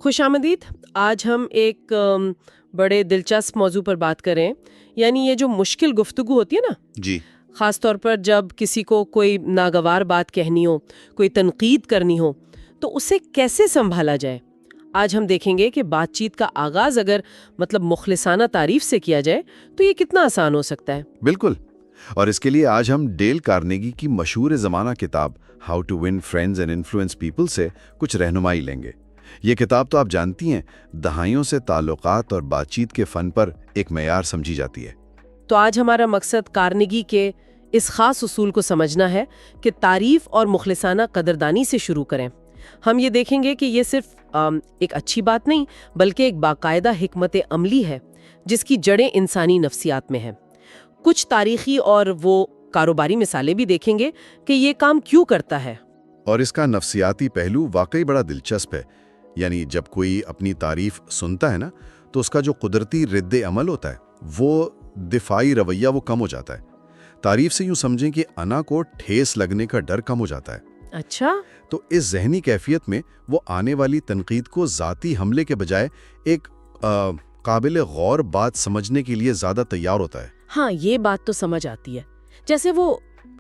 خوش آمدید. آج ہم ایک بڑے دلچسپ موضوع پر بات کریں، یعنی یہ جو مشکل گفتگو ہوتی ہے نا جی خاص طور پر جب کسی کو کوئی ناگوار بات کہنی ہو، کوئی تنقید کرنی ہو، تو اسے کیسے سنبھالا جائے. آج ہم دیکھیں گے کہ بات چیت کا آغاز اگر مخلصانہ تعریف سے کیا جائے تو یہ کتنا آسان ہو سکتا ہے. بالکل. اور اس کے لیے آج ہم ڈیل کارنیگی کی مشہور زمانہ کتاب how to win friends and influence people سے کچھ رہنمائی لیں گے. یہ کتاب تو آپ جانتی ہیں دہائیوں سے تعلقات اور بات چیت کے فن پر ایک معیار سمجھی جاتی ہے. تو آج ہمارا مقصد کارنیگی کے اس خاص اصول کو سمجھنا ہے کہ تعریف اور مخلصانہ قدردانی سے شروع کریں. ہم یہ دیکھیں گے کہ یہ صرف ایک اچھی بات نہیں بلکہ ایک باقاعدہ حکمت عملی ہے جس کی جڑیں انسانی نفسیات میں ہیں. کچھ تاریخی اور وہ کاروباری مثالیں بھی دیکھیں گے کہ یہ کام کیوں کرتا ہے. اور اس کا نفسیاتی پہلو واقعی بڑا دلچسپ ہے. یعنی جب کوئی اپنی تعریف سنتا ہے نا تو اس کا جو قدرتی رد عمل ہوتا ہے وہ دفاعی رویہ وہ کم ہو جاتا ہے. تعریف سے یوں سمجھیں کہ انا کو ٹھیس لگنے کا ڈر کم ہو جاتا ہے. اچھا. تو اس ذہنی کیفیت میں وہ آنے والی تنقید کو ذاتی حملے کے بجائے ایک قابل غور بات سمجھنے کے لیے زیادہ تیار ہوتا ہے. ہاں یہ بات تو سمجھ آتی ہے. جیسے وہ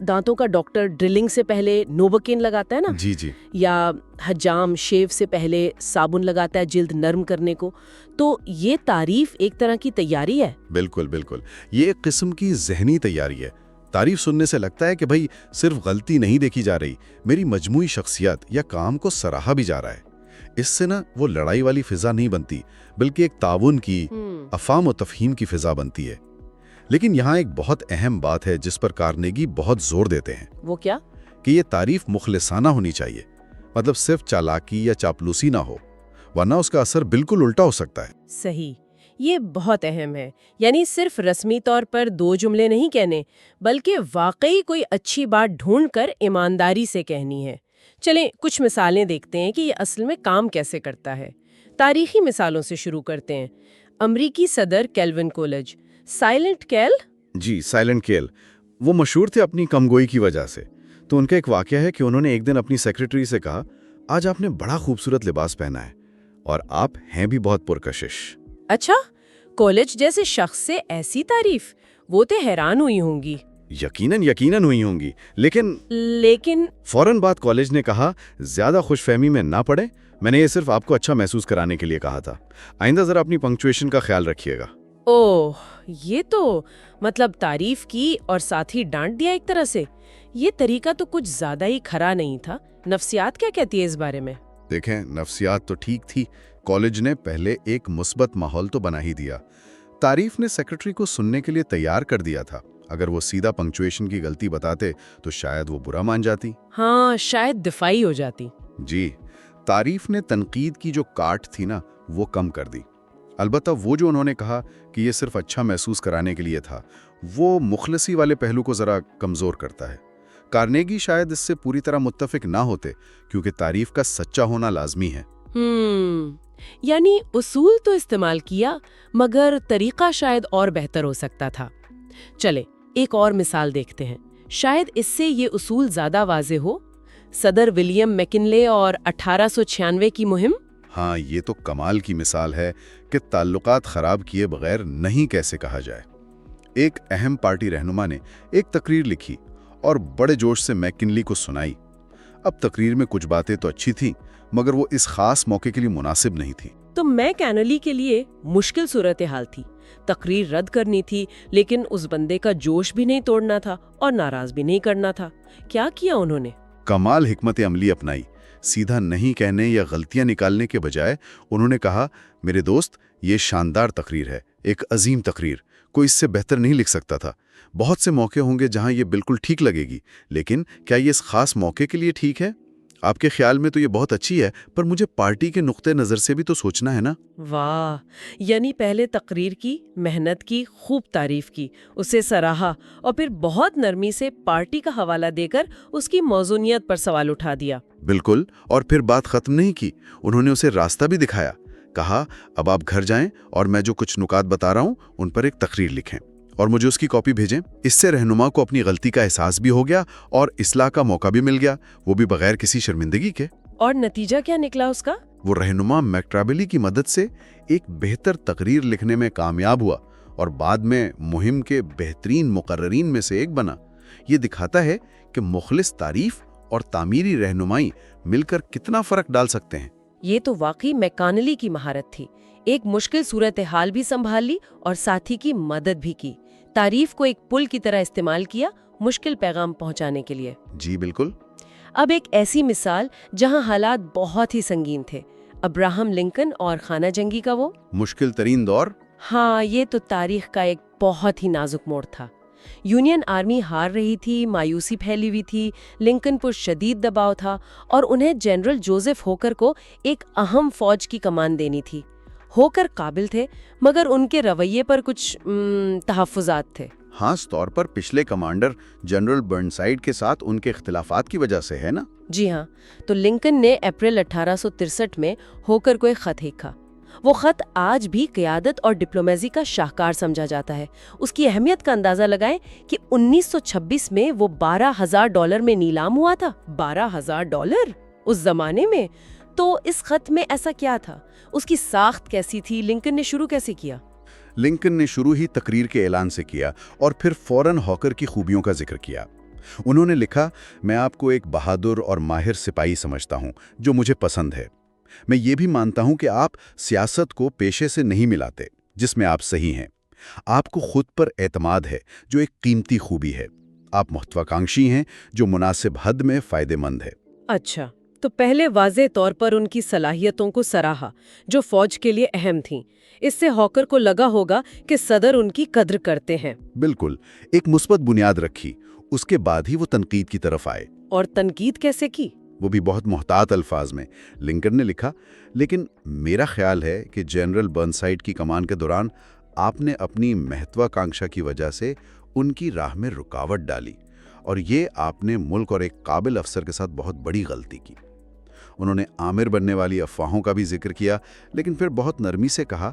دانتوں کا ڈاکٹر ڈرلنگ سے پہلے نوبکین لگاتا ہے نا. جی جی. یا حجام شیو سے پہلے صابن لگاتا ہے جلد نرم کرنے کو. تو یہ تعریف ایک طرح کی تیاری ہے. بالکل بالکل. یہ ایک قسم کی ذہنی تیاری ہے. تعریف سننے سے لگتا ہے کہ بھئی صرف غلطی نہیں دیکھی جا رہی، میری مجموعی شخصیت یا کام کو سراہا بھی جا رہا ہے. اس سے نا وہ لڑائی والی فضا نہیں بنتی بلکہ ایک تعاون کی، افہام و تفہیم کی فضا بنتی ہے. لیکن یہاں ایک بہت اہم بات ہے جس پر کارنیگی بہت زور دیتے ہیں. وہ کیا؟ کہ یہ تعریف مخلصانہ ہونی چاہیے. مطلب صرف چالاکی یا چاپلوسی نہ ہو، ورنہ اس کا اثر بالکل الٹا ہو سکتا ہے. صحیح. یہ بہت اہم ہے. یعنی صرف رسمی طور پر دو جملے نہیں کہنے بلکہ واقعی کوئی اچھی بات ڈھونڈ کر ایمانداری سے کہنی ہے. چلیں کچھ مثالیں دیکھتے ہیں کہ یہ اصل میں کام کیسے کرتا ہے. تاریخی مثالوں سے شروع کرتے ہیں. امریکی صدر کیلون کولج، سائلنٹ کیل. جی سائلنٹ کیل وہ مشہور تھے اپنی کمگوئی کی وجہ سے. تو ان کا ایک واقعہ ہے کہ انہوں نے ایک دن اپنی سیکرٹری سے کہا، آج آپ نے بڑا خوبصورت لباس پہنا ہے اور آپ ہیں بھی بہت پرکشش. اچھا. کالج جیسے شخص سے ایسی تعریف، وہ تو حیران ہوئی ہوں گی. یقیناً ہوئی ہوں گی. لیکن فوراً بعد کالج نے کہا، زیادہ خوش فہمی میں نہ پڑے، میں نے یہ صرف آپ کو اچھا محسوس کرانے کے لیے کہا تھا. آئندہ ذرا اپنی پنکچویشن کا خیال رکھیے گا. اوہ، یہ تو تعریف کی اور ساتھ ہی ڈانٹ دیا ایک طرح سے. یہ طریقہ تو کچھ زیادہ ہی کھرا نہیں تھا. نفسیات کیا کہتی ہے اس بارے میں؟ دیکھیں نفسیات تو ٹھیک تھی. کالج نے پہلے ایک مثبت ماحول تو بنا ہی دیا. تعریف نے سیکرٹری کو سننے کے لیے تیار کر دیا تھا. اگر وہ سیدھا پنکچویشن کی غلطی بتاتے تو شاید وہ برا مان جاتی. ہاں شاید دفاعی ہو جاتی. جی. تعریف نے تنقید کی جو کاٹ تھی نا وہ کم کر دی. البتہ وہ جو انہوں نے کہا کہ یہ صرف اچھا محسوس کرانے کے لیے تھا، وہ مخلصی والے پہلو کو ذرا کمزور کرتا ہے. کارنیگی شاید اس سے پوری طرح متفق نہ ہوتے کیونکہ تعریف کا سچا ہونا لازمی ہے. یعنی اصول تو استعمال کیا مگر طریقہ شاید اور بہتر ہو سکتا تھا. چلے ایک اور مثال دیکھتے ہیں. شاید اس سے یہ اصول زیادہ واضح ہو. صدر ولیم میکنلے اور 1896 کی مہم. ہاں یہ تو کمال کی مثال ہے کہ تعلقات خراب کیے بغیر نہیں کیسے کہا جائے. ایک اہم پارٹی رہنما نے ایک تقریر لکھی اور بڑے جوش سے میکنلی کو سنائی. اب تقریر میں کچھ باتیں تو اچھی تھیں مگر وہ اس خاص موقع کے لیے مناسب نہیں تھی. تو میکنلی کے لیے مشکل صورتحال تھی. تقریر رد کرنی تھی لیکن اس بندے کا جوش بھی نہیں توڑنا تھا اور ناراض بھی نہیں کرنا تھا. کیا کیا انہوں نے؟ کمال حکمت عملی اپنائی. سیدھا نہیں کہنے یا غلطیاں نکالنے کے بجائے انہوں نے کہا، میرے دوست یہ شاندار تقریر ہے، ایک عظیم تقریر، کوئی اس سے بہتر نہیں لکھ سکتا تھا. بہت سے موقع ہوں گے جہاں یہ بالکل ٹھیک لگے گی، لیکن کیا یہ اس خاص موقع کے لیے ٹھیک ہے؟ آپ کے خیال میں تو یہ بہت اچھی ہے پر مجھے پارٹی کے نقطہ نظر سے بھی تو سوچنا ہے نا. واہ. یعنی پہلے تقریر کی، محنت کی، خوب تعریف کی، اسے سراہا اور پھر بہت نرمی سے پارٹی کا حوالہ دے کر اس کی موزونیت پر سوال اٹھا دیا. بالکل. اور پھر بات ختم نہیں کی، انہوں نے اسے راستہ بھی دکھایا. کہا اب آپ گھر جائیں اور میں جو کچھ نکات بتا رہا ہوں ان پر ایک تقریر لکھیں اور مجھے اس کی کاپی بھیجیں. اس سے رہنما کو اپنی غلطی کا احساس بھی ہو گیا اور اصلاح کا موقع بھی مل گیا، وہ بھی بغیر کسی شرمندگی کے. اور نتیجہ کیا نکلا اس کا؟ وہ رہنما میکٹرابلی کی مدد سے ایک بہتر تقریر لکھنے میں کامیاب ہوا اور بعد میں مہم کے بہترین مقررین میں سے ایک بنا۔ یہ دکھاتا ہے کہ مخلص تعریف اور تعمیری رہنمائی مل کر کتنا فرق ڈال سکتے ہیں۔ یہ تو واقعی میکانلی کی مہارت تھی، ایک مشکل صورتحال بھی سنبھال لی اور ساتھی کی مدد بھی کی، تعریف کو ایک پل کی طرح استعمال کیا مشکل پیغام پہنچانے کے لیے۔ جی بالکل۔ اب ایک ایسی مثال جہاں حالات بہت ہی سنگین تھے، ابراہم لنکن اور خانہ جنگی کا وہ مشکل ترین دور۔ ہاں، یہ تو تاریخ کا ایک بہت ہی نازک موڑ تھا۔ یونین آرمی ہار رہی تھی، مایوسی پھیلی ہوئی تھی، لنکن پر شدید دباؤ تھا اور انہیں جنرل جوزف ہوکر کو ایک اہم فوج کی کمان دینی تھی۔ ہوکر قابل تھے مگر ان کے رویے پر کچھ تحفظات تھے۔ خاص طور پر پچھلے کمانڈر جنرل برنسائیڈ کے ساتھ ان کے اختلافات کی وجہ سے، ہے نا؟ جی ہاں، تو لنکن نے اپریل 1863 میں ہوکر کو ایک خط لکھا۔ وہ خط آج بھی قیادت اور ڈپلومیسی کا شاہکار سمجھا جاتا ہے۔ اس کی اہمیت کا اندازہ لگائیں کہ 1926 میں وہ $12,000 میں نیلام ہوا تھا۔ $12,000 اس زمانے میں! تو اس خط میں ایسا کیا تھا؟ اس کی ساخت کیسی تھی؟ لنکن نے شروع کیسے کیا؟ لنکن نے شروع ہی تقریر کے اعلان سے کیا اور پھر فوراً ہاکر کی خوبیوں کا ذکر کیا۔ انہوں نے لکھا، میں آپ کو ایک بہادر اور ماہر سپاہی سمجھتا ہوں جو مجھے پسند ہے۔ میں یہ بھی مانتا ہوں کہ آپ سیاست کو پیشے سے نہیں ملاتے، جس میں آپ صحیح ہیں۔ آپ کو خود پر اعتماد ہے جو ایک قیمتی خوبی ہے۔ آپ محتواکانکشی ہیں جو مناسب حد میں فائدہ مند ہے۔ اچھا، تو پہلے واضح طور پر ان کی صلاحیتوں کو سراہا جو فوج کے لیے اہم تھیں۔ اس سے ہاکر کو لگا ہوگا کہ صدر ان کی قدر کرتے ہیں۔ بالکل، ایک مثبت بنیاد رکھی، اس کے بعد ہی وہ تنقید کی طرف آئے۔ اور تنقید کیسے کی؟ وہ بھی بہت محتاط الفاظ میں۔ لنکن نے لکھا، لیکن میرا خیال ہے کہ جنرل برنسائیڈ کی کمان کے دوران آپ نے اپنی محتواکانکشا کی وجہ سے ان کی راہ میں رکاوٹ ڈالی، اور یہ آپ نے ملک اور ایک قابل افسر کے ساتھ بہت بڑی غلطی کی۔ انہوں نے عامر بننے والی افواہوں کا بھی ذکر کیا، لیکن پھر بہت نرمی سے کہا،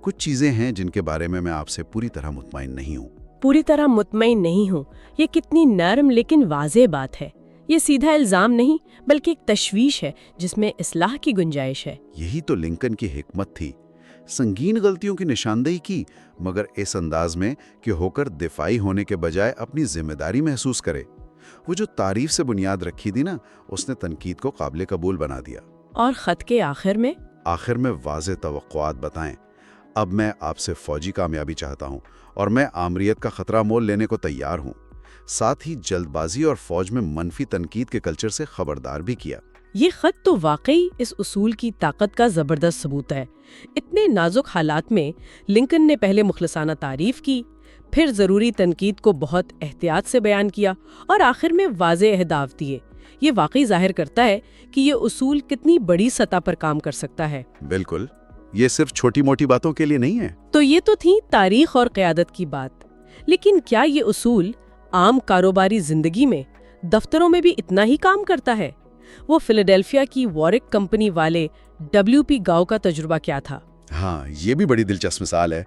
کچھ چیزیں ہیں جن کے بارے میں آپ سے پوری طرح مطمئن نہیں ہوں۔ پوری طرح مطمئن نہیں ہوں، یہ کتنی نرم لیکن واضح بات ہے۔ یہ سیدھا الزام نہیں بلکہ ایک تشویش ہے جس میں اصلاح کی گنجائش ہے۔ یہی تو لنکن کی حکمت تھی، سنگین غلطیوں کی نشاندہی کی مگر اس انداز میں کہ ہوکر دفاعی ہونے کے بجائے اپنی ذمہ داری محسوس کرے۔ وہ جو تعریف سے بنیاد رکھی تھی نا، اس نے تنقید کو قابل قبول بنا دیا۔ اور خط کے آخر میں واضح توقعات بتائیں، اب میں آپ سے فوجی کامیابی چاہتا ہوں اور میں آمریت کا خطرہ مول لینے کو تیار ہوں۔ ساتھ ہی جلد بازی اور فوج میں منفی تنقید کے کلچر سے خبردار بھی کیا۔ یہ خط تو واقعی اس اصول کی طاقت کا زبردست ثبوت ہے۔ اتنے نازک حالات میں لنکن نے پہلے مخلصانہ تعریف کی، پھر ضروری تنقید کو بہت احتیاط سے بیان کیا اور آخر میں واضح اہداف دیے۔ یہ واقعی ظاہر کرتا ہے کہ یہ اصول کتنی بڑی سطح پر کام کر سکتا ہے۔ بالکل، یہ صرف چھوٹی موٹی باتوں کے لیے نہیں ہے۔ تو یہ تو تھی تاریخ اور قیادت کی بات، لیکن کیا یہ اصول عام کاروباری زندگی میں، دفتروں میں بھی اتنا ہی کام کرتا ہے؟ وہ فیلاڈیلفیا کی وارک کمپنی والے WP گاؤ کا تجربہ کیا تھا؟ ہاں، یہ بھی بڑی دلچسپ مثال ہے۔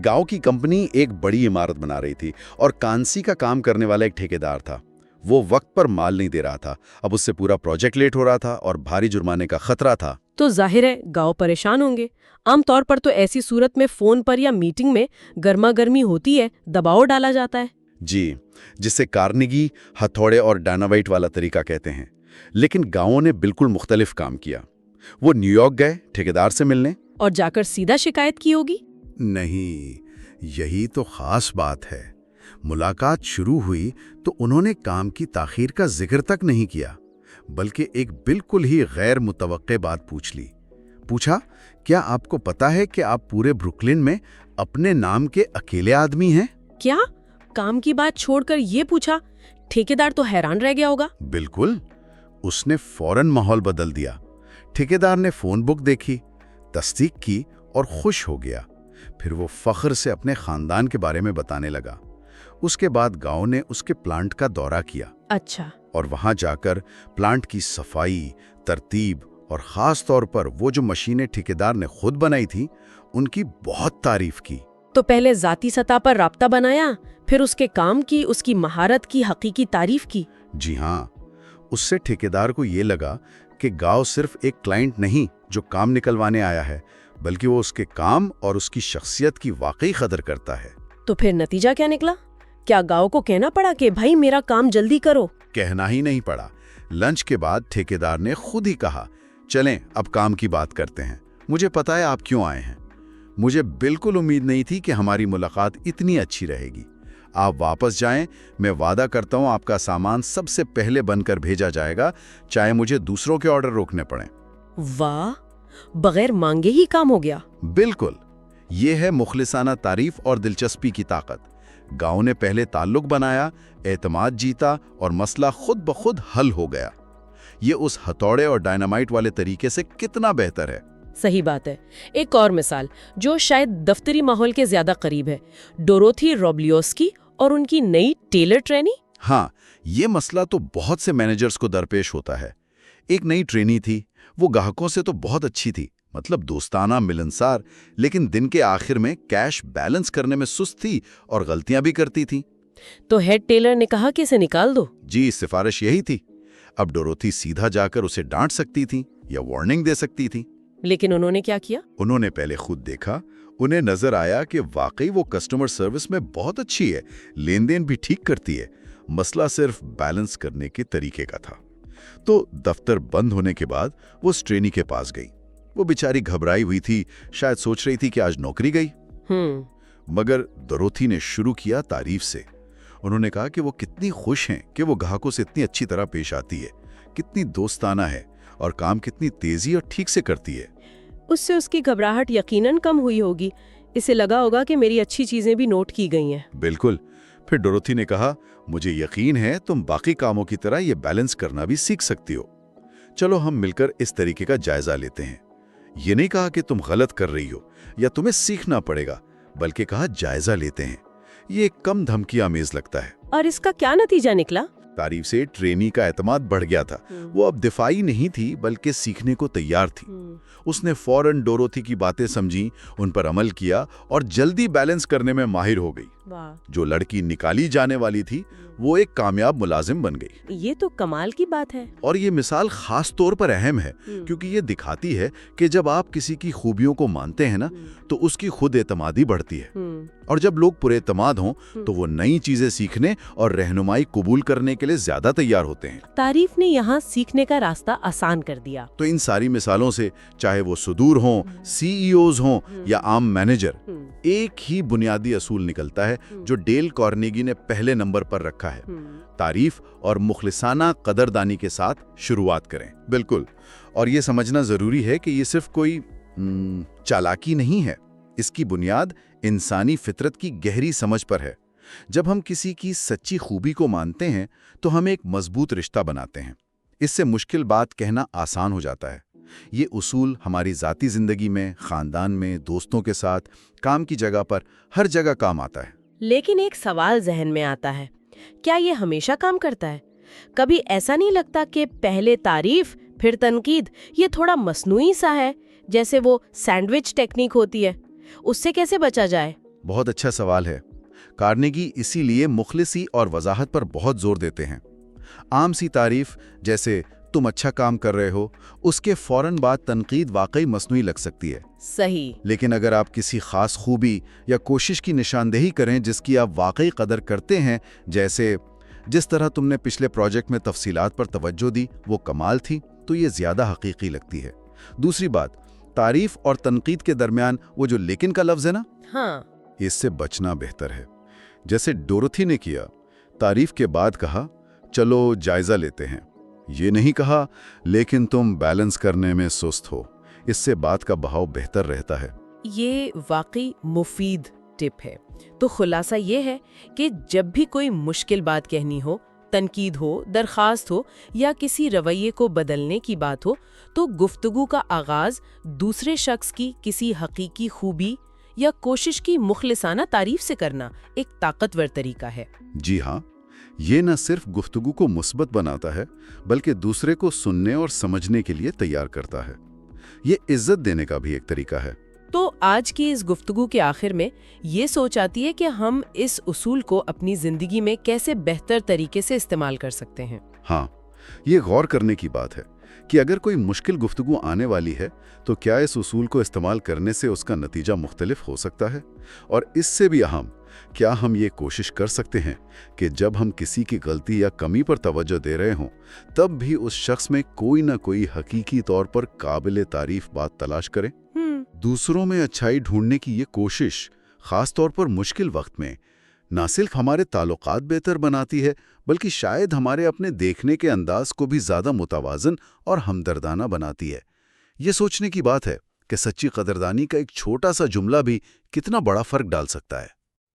گاؤں کی کمپنی ایک بڑی عمارت بنا رہی تھی اور کانسی کا کام کرنے والا ایک ٹھیکیدار تھا۔ وہ وقت پر مال نہیں دے رہا تھا، اب اس سے پورا پروجیکٹ لیٹ ہو رہا تھا اور بھاری جرمانے کا خطرہ تھا۔ تو ظاہر ہے گاؤں پریشان ہوں گے۔ عام طور پر تو ایسی صورت میں فون پر یا میٹنگ میں گرما گرمی ہوتی ہے، دباؤ ڈالا جاتا ہے۔ جی، جسے کارنیگی، ہتھوڑے اور ڈائنامائٹ والا طریقہ کہتے ہیں۔ لیکن گاؤں نے بالکل مختلف کام کیا۔ وہ نیو یارک گئے ٹھیکیدار سے ملنے، اور جا کر سیدھا شکایت کی ہوگی؟ نہیں، یہی تو خاص بات ہے۔ ملاقات شروع ہوئی تو انہوں نے کام کی تاخیر کا ذکر تک نہیں کیا، بلکہ ایک بالکل ہی غیر متوقع بات پوچھ لی۔ پوچھا، کیا آپ کو پتا ہے کہ آپ پورے بروکلن میں اپنے نام کے اکیلے آدمی ہیں؟ کیا کام کی بات چھوڑ کر یہ پوچھا؟ ٹھیکیدار تو حیران رہ گیا ہوگا۔ بالکل، اس نے فوراً ماحول بدل دیا۔ ٹھیکیدار نے فون بک دیکھی، تصدیق کی اور خوش ہو گیا۔ پھر وہ فخر سے اپنے خاندان کے بارے میں بتانے لگا۔ اس کے بعد گاؤں نے اس کے پلانٹ کا دورہ کیا۔ اچھا۔ اور وہاں جا کر پلانٹ کی صفائی، ترتیب اور خاص طور پر وہ جو مشینیں ٹھیکیدار نے خود بنائی تھیں، ان کی بہت تعریف کی۔ تو پہلے ذاتی سطح پر رابطہ بنایا، پھر اس کے کام کی، اس کی مہارت کی حقیقی تعریف کی۔ جی ہاں، اس سے ٹھیکیدار کو یہ لگا کہ گاؤ صرف ایک کلائنٹ نہیں جو کام نکلوانے آیا ہے، بلکہ وہ اس کے کام اور اس کی شخصیت کی واقعی قدر کرتا ہے۔ تو پھر نتیجہ کیا نکلا؟ کیا گاؤ کو کہنا پڑا کہ بھائی میرا کام جلدی کرو؟ کہنا ہی نہیں پڑا۔ لنچ کے بعد ٹھیکیدار نے خود ہی کہا، چلیں اب کام کی بات کرتے ہیں، مجھے پتا ہے آپ کیوں آئے ہیں۔ مجھے بالکل امید نہیں تھی کہ ہماری ملاقات اتنی اچھی رہے گی۔ آپ واپس جائیں، میں وعدہ کرتا ہوں آپ کا سامان سب سے پہلے بن کر بھیجا جائے گا، چاہے مجھے دوسروں کے آرڈر روکنے پڑیں۔ واہ، بغیر مانگے ہی کام ہو گیا۔ بالکل، یہ ہے مخلصانہ تعریف اور دلچسپی کی طاقت۔ گاؤں نے پہلے تعلق بنایا، اعتماد جیتا اور مسئلہ خود بخود حل ہو گیا۔ یہ اس ہتھوڑے اور ڈائنامائٹ والے طریقے سے کتنا بہتر ہے۔ صحیح بات ہے۔ ایک اور مثال جو شاید دفتری ماحول کے زیادہ قریب ہے، ڈوروتھی روبلیوسکی اور ان کی نئی ٹیلر ٹرینی۔ ہاں، یہ مسئلہ تو بہت سے مینیجرز کو درپیش ہوتا ہے۔ ایک نئی ٹرینی تھی، وہ گاہکوں سے تو بہت اچھی تھی، مطلب دوستانہ، ملنسار، لیکن دن کے آخر میں کیش بیلنس کرنے میں سست تھی اور غلطیاں بھی کرتی تھی۔ تو ہیڈ ٹیلر نے کہا کہ اسے نکال دو۔ جی، سفارش یہی تھی۔ اب ڈوروتھی سیدھا جا کر اسے ڈانٹ سکتی تھی یا وارننگ دے سکتی تھی، لیکن انہوں نے کیا کیا؟ انہوں نے پہلے خود دیکھا۔ انہیں نظر آیا کہ واقعی وہ کسٹمر سروس میں بہت اچھی ہے، لین دین بھی ٹھیک کرتی ہے، مسئلہ صرف بیلنس کرنے کے طریقے کا تھا۔ تو دفتر بند ہونے کے بعد وہ ٹرینی کے پاس گئی۔ وہ بیچاری گھبرائی ہوئی تھی، شاید سوچ رہی تھی کہ آج نوکری گئی۔ مگر ڈوروتھی نے شروع کیا تعریف سے۔ انہوں نے کہا کہ وہ کتنی خوش ہیں کہ وہ گاہکوں سے اتنی اچھی طرح پیش آتی ہے، کتنی دوستانہ ہے اور کام کتنی تیزی اور ٹھیک سے کرتی ہے۔ اس سے اس کی گھبراہٹ یقیناً کم ہوئی ہوگی، اسے لگا ہوگا کہ میری اچھی چیزیں بھی نوٹ کی گئی ہیں۔ بالکل۔ پھر ڈوروتھی نے کہا، مجھے یقین ہے تم باقی کاموں کی طرح یہ بیلنس کرنا بھی سیکھ سکتی ہو۔ چلو ہم مل کر اس طریقے کا جائزہ لیتے ہیں۔ یہ نہیں کہا کہ تم غلط کر رہی ہو یا تمہیں سیکھنا پڑے گا، بلکہ کہا جائزہ لیتے ہیں۔ یہ ایک کم دھمکی آمیز لگتا ہے۔ اور اس کا کیا نتیجہ نکلا؟ تعریف سے ٹرینی کا اعتماد بڑھ گیا تھا۔ وہ اب دفاعی نہیں تھی بلکہ سیکھنے کو تیار تھی۔ اس نے فوراً ڈوروتھی کی باتیں سمجھی، ان پر عمل کیا اور جلدی بیلنس کرنے میں ماہر ہو گئی۔ جو لڑکی نکالی جانے والی تھی وہ ایک کامیاب ملازم بن گئی۔ یہ تو کمال کی بات ہے۔ اور یہ مثال خاص طور پر اہم ہے کیونکہ یہ دکھاتی ہے کہ جب آپ کسی کی خوبیوں کو مانتے ہیں نا تو اس کی خود اعتمادی بڑھتی ہے، اور جب لوگ پر اعتماد ہوں تو وہ نئی چیزیں سیکھنے اور رہنمائی قبول کرنے کے لیے زیادہ تیار ہوتے ہیں۔ تعریف نے یہاں سیکھنے کا راستہ آسان کر دیا۔ تو ان ساری مثالوں سے، چاہے وہ صدور ہوں، سی ای اوز ہوں یا عام مینیجر، ایک ہی بنیادی اصول نکلتا ہے جو ڈیل کارنیگی نے پہلے نمبر پر رکھا ہے: تعریف اور مخلصانہ قدردانی کے ساتھ شروعات کریں۔ بالکل، اور یہ سمجھنا ضروری ہے کہ یہ صرف کوئی چالاکی نہیں ہے، اس کی بنیاد انسانی فطرت کی گہری سمجھ پر ہے۔ جب ہم کسی کی سچی خوبی کو مانتے ہیں تو ہم ایک مضبوط رشتہ بناتے ہیں، اس سے مشکل بات کہنا آسان ہو جاتا ہے۔ یہ اصول ہماری ذاتی زندگی میں، خاندان میں، دوستوں کے ساتھ، کام کی جگہ پر، ہر جگہ کام آتا ہے۔ لیکن ایک سوال ذہن میں آتا ہے، کیا یہ ہمیشہ کام کرتا ہے؟ کبھی ایسا نہیں لگتا کہ پہلے تعریف پھر تنقید یہ تھوڑا مصنوعی سا ہے، جیسے وہ سینڈوچ ٹیکنیک ہوتی ہے؟ اس سے کیسے بچا جائے؟ بہت اچھا سوال ہے۔ کارنیگی اسی لیے مخلصی اور وضاحت پر بہت زور دیتے ہیں۔ عام سی تعریف جیسے تم اچھا کام کر رہے ہو، اس کے فوراً بعد تنقید واقعی مصنوعی لگ سکتی ہے۔ صحیح۔ لیکن اگر آپ کسی خاص خوبی یا کوشش کی نشاندہی کریں جس کی آپ واقعی قدر کرتے ہیں، جیسے جس طرح تم نے پچھلے پروجیکٹ میں تفصیلات پر توجہ دی، وہ کمال تھی، تو یہ زیادہ حقیقی لگتی ہے۔ دوسری بات، تعریف اور تنقید کے درمیان وہ جو لیکن کا لفظ ہے نا، ہاں، اس سے بچنا بہتر ہے۔ جیسے ڈوروتھی نے کیا، تعریف کے بعد کہا چلو جائزہ لیتے ہیں، یہ نہیں کہا لیکن تم بیلنس کرنے میں سست ہو۔ اس سے بات کا بہاؤ بہتر رہتا ہے۔ یہ واقعی مفید ٹپ ہے۔ تو خلاصہ یہ ہے کہ جب بھی کوئی مشکل بات کہنی ہو، تنقید ہو، درخواست ہو یا کسی رویے کو بدلنے کی بات ہو، تو گفتگو کا آغاز دوسرے شخص کی کسی حقیقی خوبی یا کوشش کی مخلصانہ تعریف سے کرنا ایک طاقتور طریقہ ہے۔ جی ہاں، یہ نہ صرف گفتگو کو مثبت بناتا ہے بلکہ دوسرے کو سننے اور سمجھنے کے لیے تیار کرتا ہے۔ یہ عزت دینے کا بھی ایک طریقہ ہے۔ تو آج کی اس گفتگو کے آخر میں یہ سوچ آتی ہے کہ ہم اس اصول کو اپنی زندگی میں کیسے بہتر طریقے سے استعمال کر سکتے ہیں۔ ہاں، یہ غور کرنے کی بات ہے کہ اگر کوئی مشکل گفتگو آنے والی ہے تو کیا اس اصول کو استعمال کرنے سے اس کا نتیجہ مختلف ہو سکتا ہے؟ اور اس سے بھی اہم، کیا ہم یہ کوشش کر سکتے ہیں کہ جب ہم کسی کی غلطی یا کمی پر توجہ دے رہے ہوں تب بھی اس شخص میں کوئی نہ کوئی حقیقی طور پر قابل تعریف بات تلاش کریں؟ دوسروں میں اچھائی ڈھونڈنے کی یہ کوشش خاص طور پر مشکل وقت میں نہ صرف ہمارے تعلقات بہتر بناتی ہے بلکہ شاید ہمارے اپنے دیکھنے کے انداز کو بھی زیادہ متوازن اور ہمدردانہ بناتی ہے۔ یہ سوچنے کی بات ہے کہ سچی قدردانی کا ایک چھوٹا سا جملہ بھی کتنا بڑا فرق ڈال سکتا ہے۔